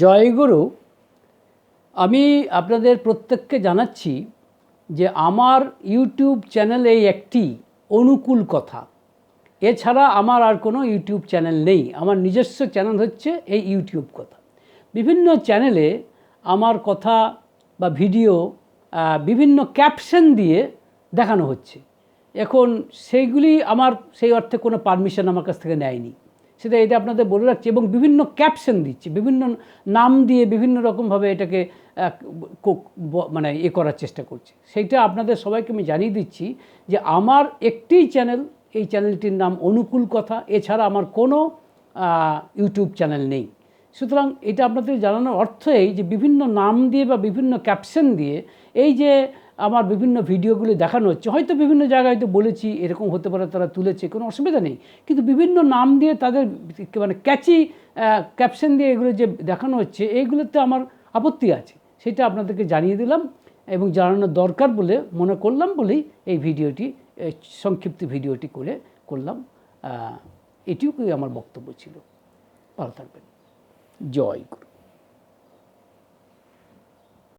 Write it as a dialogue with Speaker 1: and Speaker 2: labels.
Speaker 1: জয়গুরু। আমি আপনাদের প্রত্যেককে জানাচ্ছি যে আমার ইউটিউব চ্যানেলে একটি অনুকূল কথা, এছাড়া আমার আর কোনো ইউটিউব চ্যানেল নেই। আমার নিজস্ব চ্যানেল হচ্ছে এই ইউটিউব কথা। বিভিন্ন চ্যানেলে আমার কথা বা ভিডিও বিভিন্ন ক্যাপশন দিয়ে দেখানো হচ্ছে। এখন সেইগুলি আমার সেই অর্থে কোনো পারমিশন আমার কাছ থেকে নেয়নি, সেটা এটা আপনাদের বলে রাখছি। এবং বিভিন্ন ক্যাপশন দিচ্ছে, বিভিন্ন নাম দিয়ে বিভিন্ন রকমভাবে এটাকে মানে করার চেষ্টা করছে। সেইটা আপনাদের সবাইকে আমি জানিয়ে দিচ্ছি যে আমার একটি চ্যানেল, এই চ্যানেলটির নাম অনুকূল কথা, এছাড়া আমার কোনো ইউটিউব চ্যানেল নেই। সুতরাং এটা আপনাদের জানানোর অর্থ এই যে বিভিন্ন নাম দিয়ে বা বিভিন্ন ক্যাপশন দিয়ে এই যে আমার বিভিন্ন ভিডিওগুলি দেখানো হচ্ছে, হয়তো বিভিন্ন জায়গায় হয়তো বলেছি এরকম হতে পারে, তারা তুলেছে, কোনো অসুবিধা নেই, কিন্তু বিভিন্ন নাম দিয়ে তাদের মানে ক্যাচি ক্যাপশন দিয়ে এগুলো যে দেখানো হচ্ছে, এইগুলোতে আমার আপত্তি আছে। সেটা আপনাদেরকে জানিয়ে দিলাম এবং জানানোর দরকার বলে মনে করলাম বলেই এই ভিডিওটি, সংক্ষিপ্ত ভিডিওটি করলাম। এটিও আমার বক্তব্য ছিল। ভালো থাকবেন। জয় গুরু।